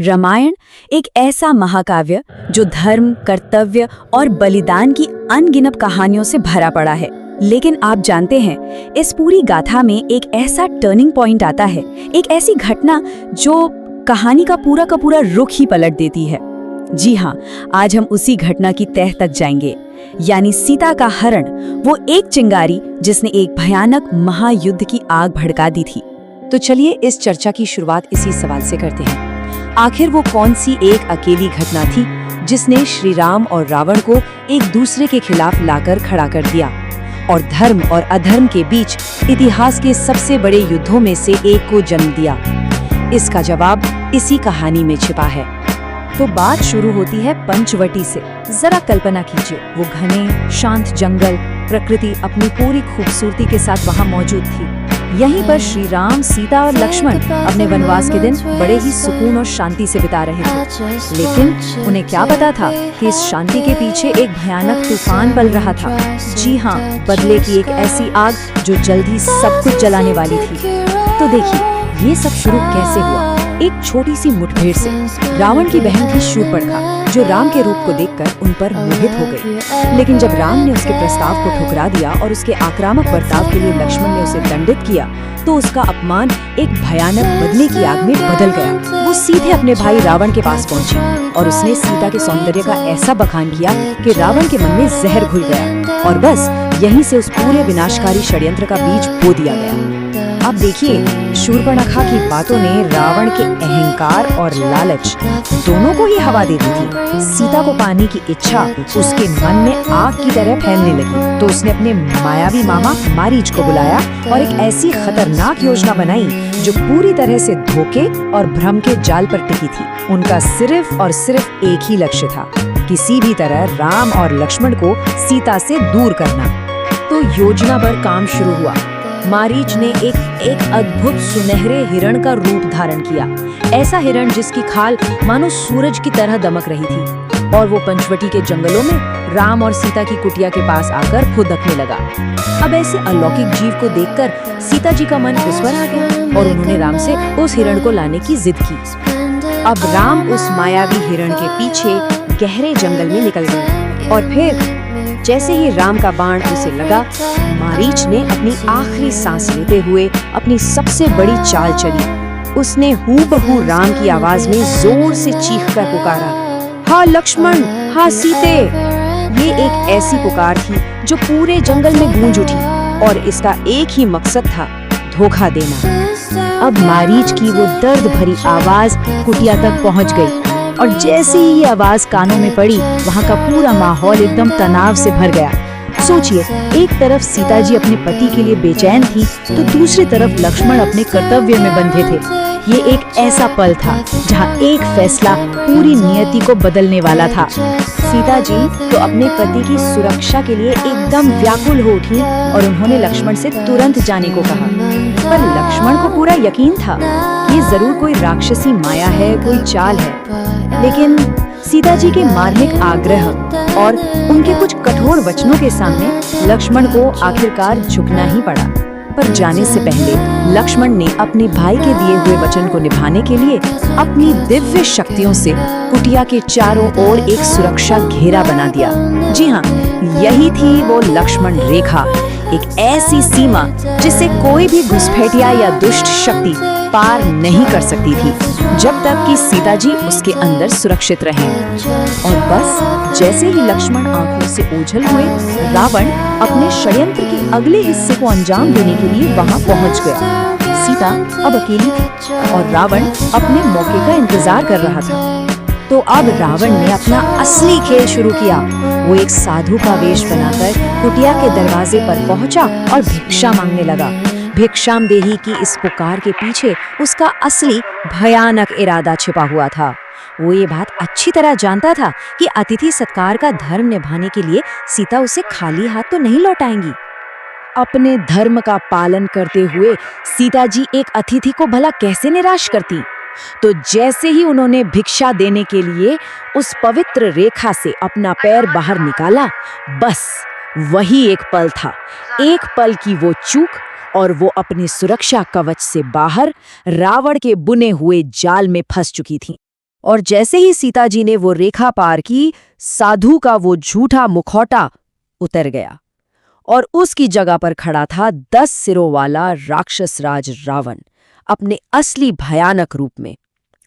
रामायण एक ऐसा महाकाव्य जो धर्म, कर्तव्य और बलिदान की अनगिनत कहानियों से भरा पड़ा है। लेकिन आप जानते हैं, इस पूरी गाथा में एक ऐसा टर्निंग पॉइंट आता है, एक ऐसी घटना जो कहानी का पूरा रुख ही पलट देती है। जी हाँ, आज हम उसी घटना की तह तक जाएंगे, यानी सीता का हरण, वो एक चिंगारी जिसने एक भयानक महायुद्ध की आग भड़का दी थी। तो चलिए इस चर्चा की शुरुआत इसी सवाल से करते हैं। आखिर वो कौन सी एक अकेली घटना थी जिसने श्री राम और रावण को एक दूसरे के खिलाफ लाकर खड़ा कर दिया और धर्म और अधर्म के बीच इतिहास के सबसे बड़े युद्धों में से एक को जन्म दिया? इसका जवाब इसी कहानी में छिपा है। तो बात शुरू होती है पंचवटी से। जरा कल्पना कीजिए, वो घने शांत जंगल, प्रकृति अपनी पूरी खूबसूरती के साथ वहाँ मौजूद थी। यहीं पर श्री राम, सीता और लक्ष्मण अपने वनवास के दिन बड़े ही सुकून और शांति से बिता रहे थे। लेकिन उन्हें क्या पता था कि इस शांति के पीछे एक भयानक तूफान पल रहा था। जी हाँ, बदले की एक ऐसी आग जो जल्द ही सब कुछ जलाने वाली थी। तो देखिए, ये सब शुरू कैसे हुआ। एक छोटी सी मुठभेड़ से। रावण की बहन थी शूर्पणखा, जो राम के रूप को देखकर उन पर मोहित हो गई। लेकिन जब राम ने उसके प्रस्ताव को ठुकरा दिया और उसके आक्रामक बर्ताव के लिए लक्ष्मण ने उसे दंडित किया, तो उसका अपमान एक भयानक बदले की आग में बदल गया। वो सीधे अपने भाई रावण के पास पहुंची और उसने सीता के सौंदर्य का ऐसा बखान किया कि रावण के मन में जहर घुल गया और बस यहीं से उस पूरे विनाशकारी षड्यंत्र का बीज बो दिया गया। अब देखिए, शूर्पणखा की बातों ने रावण के अहंकार और लालच दोनों को ही हवा दे दी थी। सीता को पाने की इच्छा उसके मन में आग की तरह फैलने लगी। तो उसने अपने मायावी मामा मारीच को बुलाया और एक ऐसी खतरनाक योजना बनाई जो पूरी तरह से धोखे और भ्रम के जाल पर टिकी थी। उनका सिर्फ और सिर्फ एक ही लक्ष्य था, किसी भी तरह राम और लक्ष्मण को सीता से दूर करना। तो योजना पर काम शुरू हुआ। मारीच ने एक अद्भुत सुनहरे हिरण का रूप धारण किया, ऐसा हिरण जिसकी खाल मानो सूरज की तरह दमक रही थी। और वो पंचवटी के जंगलों में राम और सीता की कुटिया के पास आकर फुदकने लगा। अब ऐसे अलौकिक जीव को देखकर सीता जी का मन उस पर आ गया और उन्होंने राम से उस हिरण को लाने की जिद की। अब राम उस मायावी हिरण के पीछे गहरे जंगल में निकल गए और फिर जैसे ही राम का बाण उसे लगा, मारीच ने अपनी आखिरी सांस लेते हुए अपनी सबसे बड़ी चाल चली। उसने हूबहू राम की आवाज में जोर से चीखकर पुकारा, हाँ लक्ष्मण, हाँ सीते। ये एक ऐसी पुकार थी जो पूरे जंगल में गूंज उठी और इसका एक ही मकसद था, धोखा देना। अब मारीच की वो दर्द भरी आवाज कुटिया तक पहुंच गई और जैसे ही ये आवाज कानों में पड़ी, वहाँ का पूरा माहौल एकदम तनाव से भर गया। सोचिए, एक तरफ सीता जी अपने पति के लिए बेचैन थी, तो दूसरी तरफ लक्ष्मण अपने कर्तव्य में बंधे थे। ये एक ऐसा पल था जहाँ एक फैसला पूरी नियति को बदलने वाला था। सीता जी तो अपने पति की सुरक्षा के लिए एकदम व्याकुल हो उठी और उन्होंने लक्ष्मण से तुरंत जाने को कहा। पर लक्ष्मण को पूरा यकीन था कि ये जरूर कोई राक्षसी माया है, कोई चाल है। लेकिन सीता जी के मार्मिक आग्रह और उनके कुछ कठोर वचनों के सामने लक्ष्मण को आखिरकार झुकना ही पड़ा। पर जाने से पहले लक्ष्मण ने अपने भाई के दिए हुए वचन को निभाने के लिए अपनी दिव्य शक्तियों से कुटिया के चारों ओर एक सुरक्षा घेरा बना दिया। जी हाँ, यही थी वो लक्ष्मण रेखा, एक ऐसी सीमा जिसे कोई भी घुसपैठिया या दुष्ट शक्ति पार नहीं कर सकती थी, जब तक कि सीता जी उसके अंदर सुरक्षित रहें। और बस जैसे ही लक्ष्मण आंखों से ओझल हुए, रावण अपने षड्यंत्र के अगले हिस्से को अंजाम देने के लिए वहां पहुंच गया। सीता अब अकेली थी और रावण अपने मौके का इंतजार कर रहा था। तो अब रावण ने अपना असली खेल शुरू किया। वो एक साधु का वेश बनाकर कुटिया के दरवाजे पर पहुंचा और भिक्षा मांगने लगा। भिक्षामदेही की इस पुकार के पीछे उसका असली भयानक इरादा छिपा हुआ था। वो ये बात अच्छी तरह जानता था कि अतिथि सत्कार का धर्म निभाने के लिए सीता उसे खाली हाथ तो नहीं लौटाएंगी। अपने धर्म का पालन करते हुए सीता जी एक अतिथि को भला कैसे निराश करती। तो जैसे ही उन्होंने भिक्षा देने के लिए उस पवित्र रेखा से अपना पैर बाहर निकाला, बस वही एक पल था। एक पल की वो चूक और वो अपने सुरक्षा कवच से बाहर रावण के बुने हुए जाल में फंस चुकी थी। और जैसे ही सीता जी ने वो रेखा पार की, साधु का वो झूठा मुखौटा उतर गया और उसकी जगह पर खड़ा था 10 सिरों वाला राक्षस राज रावण, अपने असली भयानक रूप में।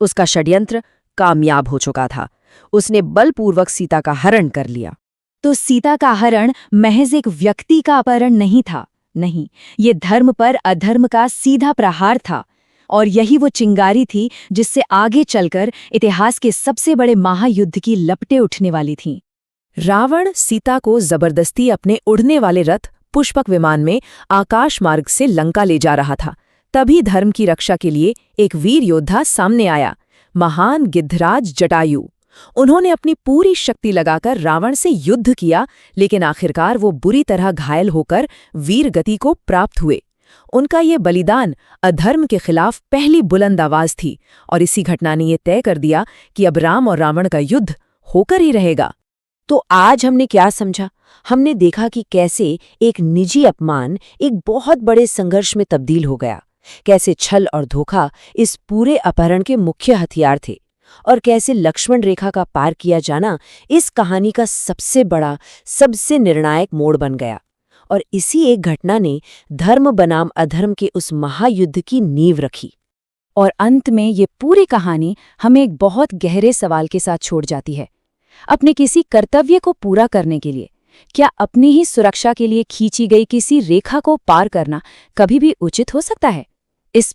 उसका षड्यंत्र कामयाब हो चुका था। उसने बलपूर्वक सीता का हरण कर लिया। तो सीता का हरण महज एक व्यक्ति का अपहरण नहीं था। नहीं, ये धर्म पर अधर्म का सीधा प्रहार था। और यही वो चिंगारी थी जिससे आगे चलकर इतिहास के सबसे बड़े महायुद्ध की लपटें उठने वाली थीं। रावण सीता को जबरदस्ती अपने उड़ने वाले रथ पुष्पक विमान में आकाश मार्ग से लंका ले जा रहा था। तभी धर्म की रक्षा के लिए एक वीर योद्धा सामने आया, महान गिद्धराज जटायु। उन्होंने अपनी पूरी शक्ति लगाकर रावण से युद्ध किया, लेकिन आखिरकार वो बुरी तरह घायल होकर वीर गति को प्राप्त हुए। उनका ये बलिदान अधर्म के खिलाफ पहली बुलंद आवाज थी, और इसी घटना ने ये तय कर दिया कि अब राम और रावण का युद्ध होकर ही रहेगा। तो आज हमने क्या समझा? हमने देखा कि कैसे एक निजी अपमान एक बहुत बड़े संघर्ष में तब्दील हो गया, कैसे छल और धोखा इस पूरे अपहरण के मुख्य हथियार थे, और कैसे लक्ष्मण रेखा का पार किया जाना इस कहानी का सबसे बड़ा, सबसे निर्णायक मोड़ बन गया। और इसी एक घटना ने धर्म बनाम अधर्म के उस महायुद्ध की नींव रखी। और अंत में ये पूरी कहानी हमें एक बहुत गहरे सवाल के साथ छोड़ जाती है। अपने किसी कर्तव्य को पूरा करने के लिए, क्या अपनी ही सुरक्षा के लिए खींची गई किसी रेखा को पार करना कभी भी उचित हो सकता है? इस